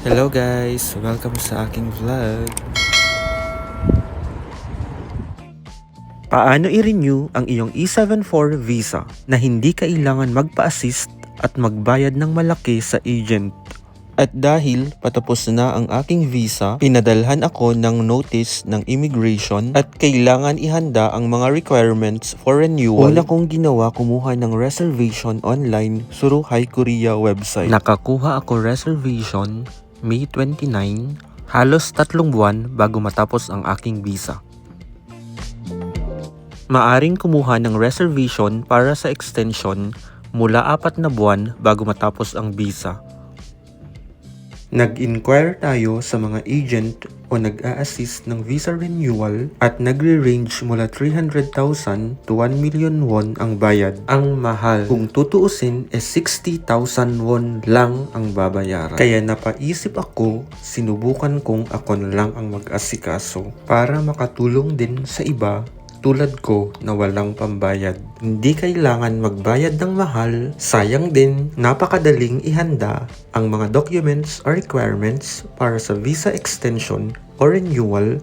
Hello guys! Welcome sa aking vlog. Paano i-renew ang iyong E74 visa na hindi kailangan magpa-assist at magbayad ng malaki sa agent? At dahil patapos na ang aking visa, pinadalhan ako ng notice ng immigration at kailangan ihanda ang mga requirements for renewal. Una kong ginawa, kumuha ng reservation online through Hi Korea website. Nakakuha ako reservation May 29, halos 3 buwan bago matapos ang aking visa. Maaring kumuha ng reservation para sa extension mula 4 na buwan bago matapos ang visa. Nag-inquire tayo sa mga agent o nag-a-assist ng visa renewal at nagre-range mula 300,000 to 1 million won ang bayad. Ang mahal, kung tutuusin, 60,000 won lang ang babayaran. Kaya napaisip ako, sinubukan kong ako na lang ang mag-asikaso para makatulong din sa iba tulad ko na walang pambayad. Hindi kailangan magbayad ng mahal, sayang din, napakadaling ihanda ang mga documents or requirements para sa visa extension or renewal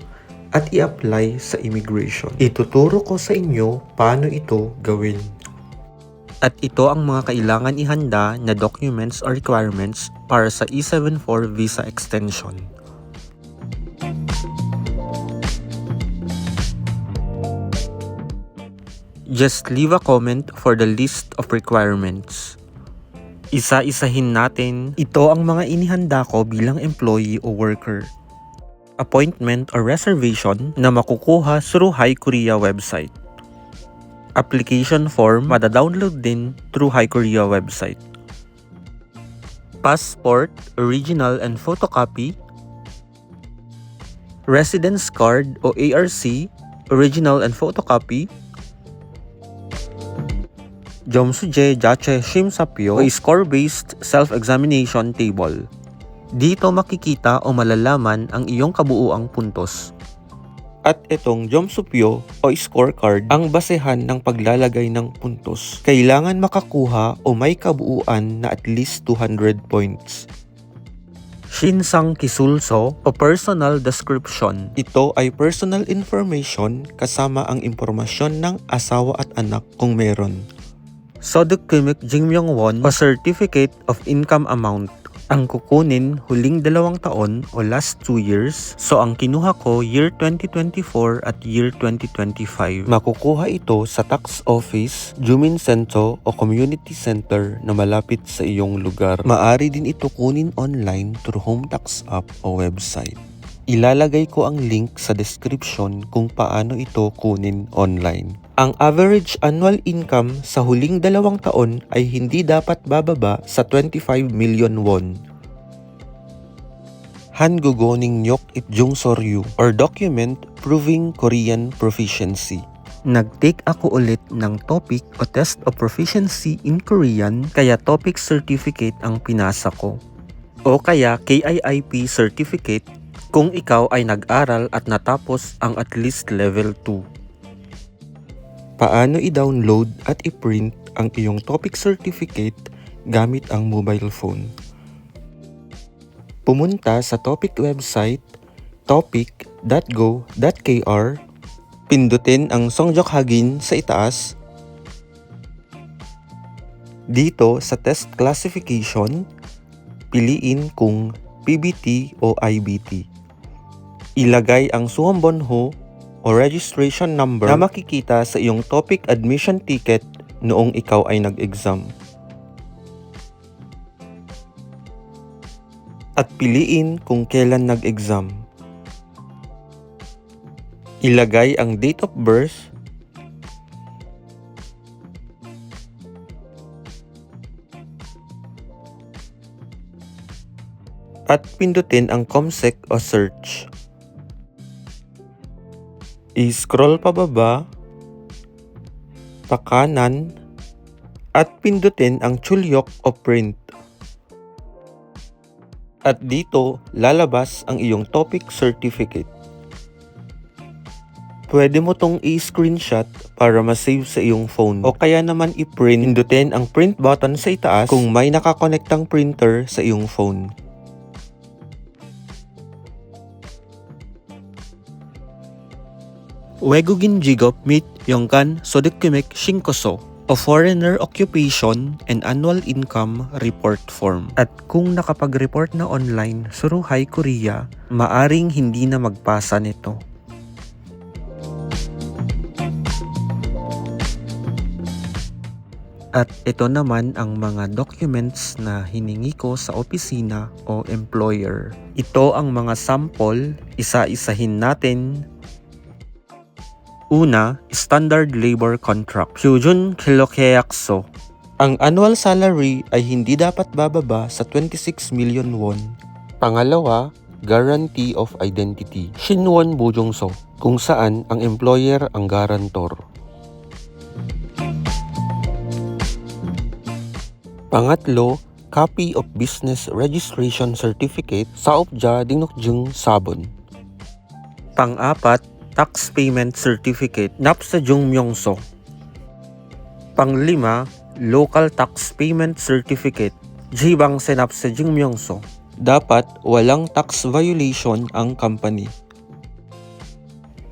at i-apply sa immigration. Ituturo ko sa inyo paano ito gawin. At ito ang mga kailangan ihanda na documents or requirements para sa E74 visa extension. Just leave a comment for the list of requirements. Isa-isahin natin. Ito ang mga inihanda ko bilang employee o worker. Appointment or reservation na makukuha through Hi Korea website. Application form mada-download din through Hi Korea website. Passport, original and photocopy. Residence card o ARC, original and photocopy. Jomsuje Jache Shimsapyo o score-based self-examination table. Dito makikita o malalaman ang iyong kabuuang puntos. At itong Jomsupyo o scorecard ang basehan ng paglalagay ng puntos. Kailangan makakuha o may kabuuan na at least 200 points. Shinsang Kisulso o personal description. Ito ay personal information kasama ang impormasyon ng asawa at anak kung meron. Soduk Kimik Jingmyong Won o Certificate of Income Amount. Ang kukunin huling 2 taon o last 2 years. So ang kinuha ko year 2024 at year 2025. Makukuha ito sa tax office, Jumin Sento o community center na malapit sa iyong lugar. Maari din ito kunin online through Home Tax app o website. Ilalagay ko ang link sa description kung paano ito kunin online. Ang average annual income sa huling 2 taon ay hindi dapat bababa sa 25 million won. Hangugoning Nyok Itjung Soryu or document proving Korean proficiency. Nag-take ako ulit ng topic o test of proficiency in Korean, kaya topic certificate ang pinasa ko. O kaya KIIP certificate kung ikaw ay nag-aral at natapos ang at least level 2. Paano i-download at i-print ang iyong topic certificate gamit ang mobile phone? Pumunta sa topic website topic.go.kr, pindutin ang Songjok Hagin sa itaas. Dito sa test classification, piliin kung PBT o IBT. Ilagay ang Suwambonho o registration number na makikita sa iyong topic admission ticket noong ikaw ay nag-exam. At piliin kung kailan nag-exam. Ilagay ang date of birth, at pindutin ang COMSEC o search. I-scroll pababa, pakanan, at pindutin ang Chulyok o print. At dito, lalabas ang iyong topic certificate. Pwede mo tong i-screenshot para ma-save sa iyong phone. O kaya naman i-print, pindutin ang print button sa itaas kung may nakakonektang printer sa iyong phone. 외국인 직업 및 연간 소득금액 신고서 o foreigner occupation and annual income report form. At kung nakapag-report na online through HiKorea, maaring hindi na magpasa nito. At ito naman ang mga documents na hiningi ko sa opisina o employer. Ito ang mga sample, isa-isahin natin. Una, Standard Labor Contract. Hyujun Kilokeakso. Ang annual salary ay hindi dapat bababa sa 26 million won. Pangalawa, Guarantee of Identity. Shinwon Bojongso, kung saan ang employer ang guarantor. Pangatlo, Copy of Business Registration Certificate Saopja Dinokjung Sabon. Pang-apat, Tax Payment Certificate Napsajung Myongso. Pang-lima, Local Tax Payment Certificate Jibang Senapsajung Myongso. Dapat walang tax violation ang company.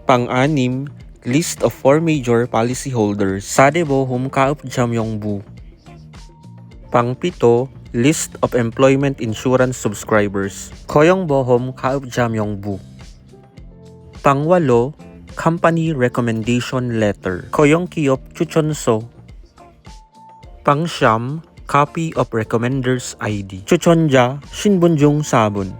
Pang-anim, List of 4 major policyholders Sadebo Humkaop Jamyongbu. Pang-pito, List of Employment Insurance Subscribers Koyongbohom Kaop Jamyongbu. Pang-walo, Company Recommendation Letter Koyongkiop Chuchonso. Pang-siyam, Copy of Recommender's ID Chuchonja Shinbunjung Sabon.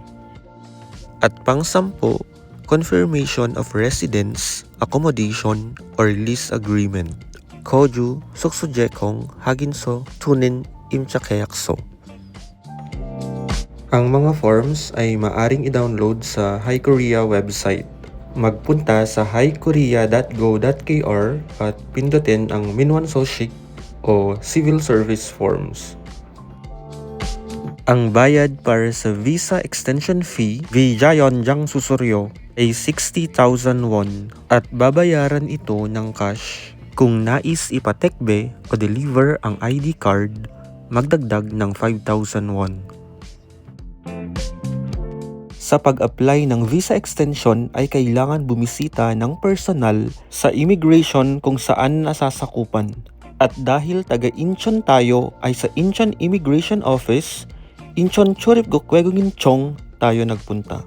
At pang-sampu, Confirmation of Residence, Accommodation, or Lease Agreement Koju Suksujekong Haginso Tunin Imchakeyakso. Ang mga forms ay maaring i-download sa HiKorea website. Magpunta sa hikorea.go.kr at pindutin ang Minwan Soshik o Civil Service Forms. Ang bayad para sa visa extension fee Vijayon Susuryo ay 60,000 won at babayaran ito ng cash. Kung nais ipatekbe o deliver ang ID card, magdagdag ng 5,000 won. Sa pag-apply ng visa extension ay kailangan bumisita ng personal sa immigration kung saan nasasakupan. At dahil taga Incheon tayo ay sa Incheon Immigration Office, Incheon Choripgok-Wegunginchong tayo nagpunta.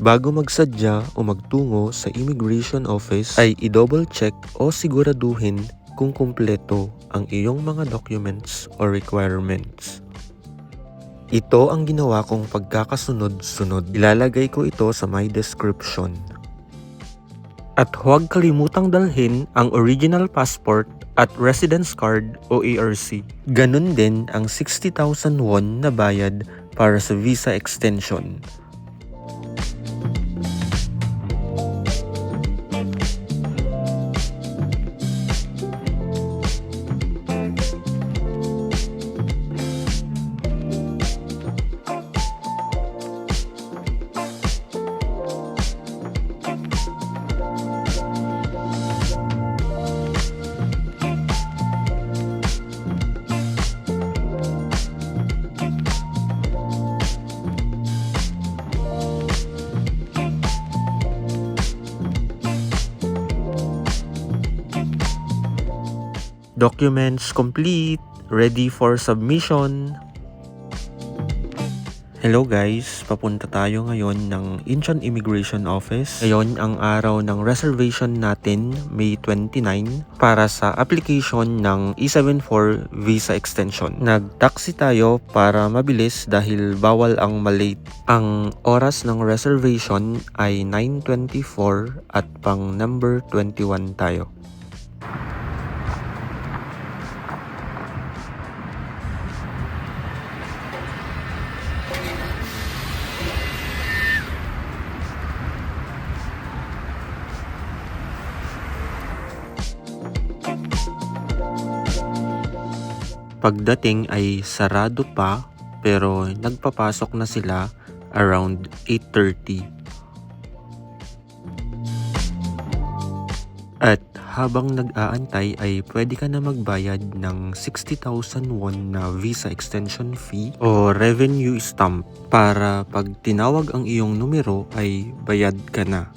Bago magsadya o magtungo sa immigration office ay i-double check o siguraduhin kung kumpleto ang iyong mga documents or requirements. Ito ang ginawa kong pagkakasunod-sunod. Ilalagay ko ito sa my description. At huwag kalimutang dalhin ang original passport at residence card o ARC. Ganun din ang 60,000 won na bayad para sa visa extension. Documents complete, ready for submission. Hello guys, papunta tayo ngayon ng Incheon Immigration Office. Ngayon ang araw ng reservation natin, May 29, para sa application ng E74 visa extension. Nag-taxi tayo para mabilis dahil bawal ang malate. Ang oras ng reservation ay 9:24 at pang number 21 tayo. Pagdating ay sarado pa pero nagpapasok na sila around 8:30. At habang nag-aantay ay pwede ka na magbayad ng 60,000 won na visa extension fee o revenue stamp para pag tinawag ang iyong numero ay bayad ka na.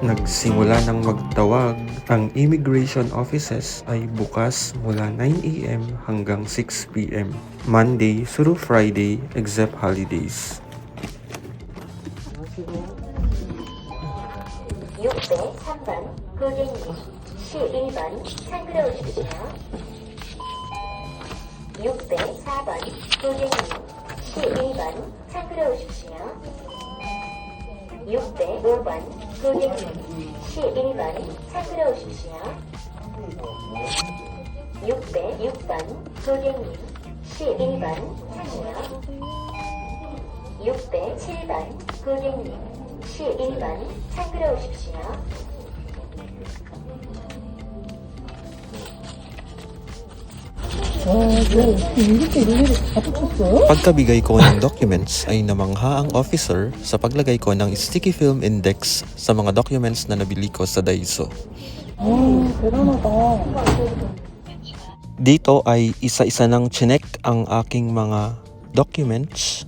Nagsimula ng magtawag. Ang immigration offices ay bukas mula 9 a.m. hanggang 6 p.m. Monday through Friday except holidays. 6배 3번 고객님 11번 창으로 오십시오. 6배 4번 고객님 11번 창으로 오십시오. 6배 5번 고객님 11번 창으로 오십시오. 6배 6번 고객님 11번 창이요. 6배 7번 고객님 11번 창으로 오십시오. 이렇게 일일이 다 붙였어요? Pagkabigay ko ng documents ay namangha ang officer sa paglagay ko ng sticky film index sa mga documents na nabili ko sa Daiso. 대단하다. Dito ay isa-isa nang chinek ang aking mga documents.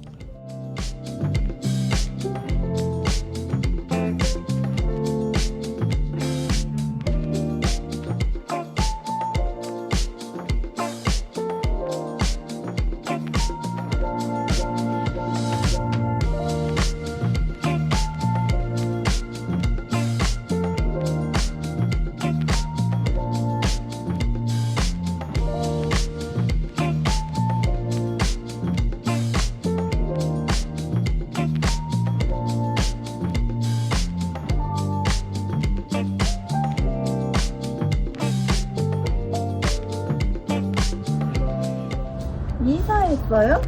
이사했어요?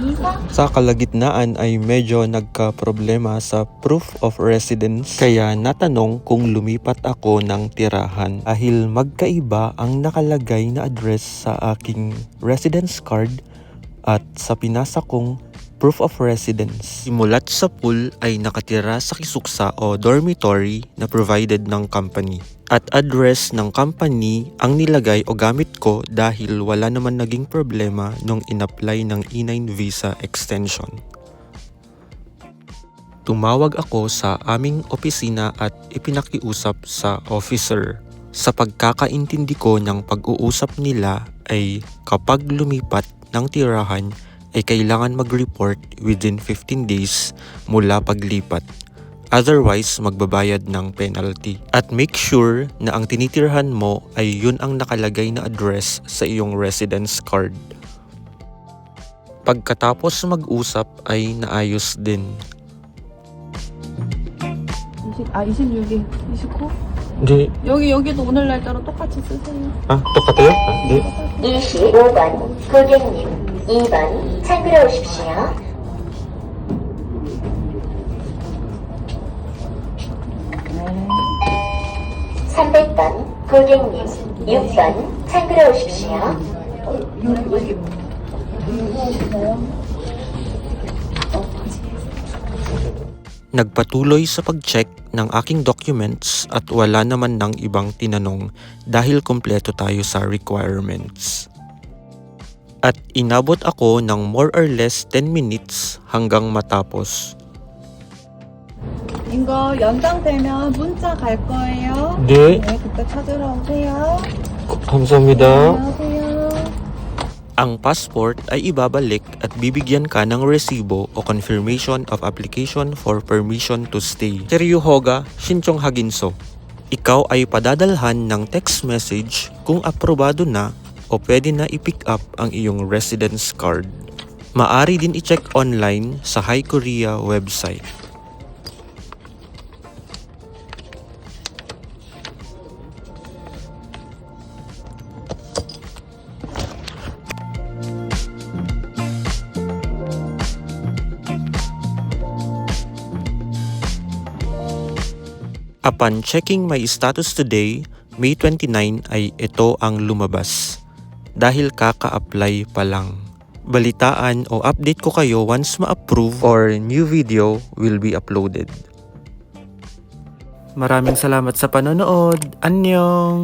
이사? Sa kalagitnaan ay medyo nagka-problema sa proof of residence kaya natanong kung lumipat ako ng tirahan dahil magkaiba ang nakalagay na address sa aking residence card at sa pinasa kong proof of residence. Simulat sa pool ay nakatira sa kisuksa o dormitory na provided ng company. At address ng company ang nilagay o gamit ko dahil wala naman naging problema nung in-apply ng E9 visa extension. Tumawag ako sa aming opisina at ipinakiusap sa officer. Sa pagkakaintindi ko ng pag-uusap nila ay kapag lumipat ng tirahan ay kailangan mag-report within 15 days mula paglipat. Otherwise, magbabayad ng penalty. At make sure na ang tinitirhan mo ay yun ang nakalagay na address sa iyong residence card. Pagkatapos mag-usap ay naayos din. 26일, 29? Hindi. 여기도 오늘 날짜로 똑같이 쓰세요. 똑같아요? Hindi. 25번 고객님 2번 창으로 오십시오. 300번 고객님 6번 창으로 오십시오. Nagpatuloy sa pag-check ng aking documents at wala naman ng ibang tinanong dahil kumpleto tayo sa requirements. At inabot ako ng more or less 10 minutes hanggang matapos. 이거 연장되면 문자 갈 거예요. 네. 네, 그때 찾으러 오세요. 감사합니다. 안녕하세요. Ang passport ay ibabalik at bibigyan ka ng resibo o confirmation of application for permission to stay. Seryohoga, Shinchong Haginso. Ikaw ay padadalhan ng text message kung aprobado na o pwede na i-pick up ang iyong residence card. Maari din i-check online sa Hi Korea website. Upon checking my status today, May 29 ay ito ang lumabas. Dahil kaka-apply pa lang. Balitaan o update ko kayo once ma-approve or new video will be uploaded. Maraming salamat sa panonood. Annyeong!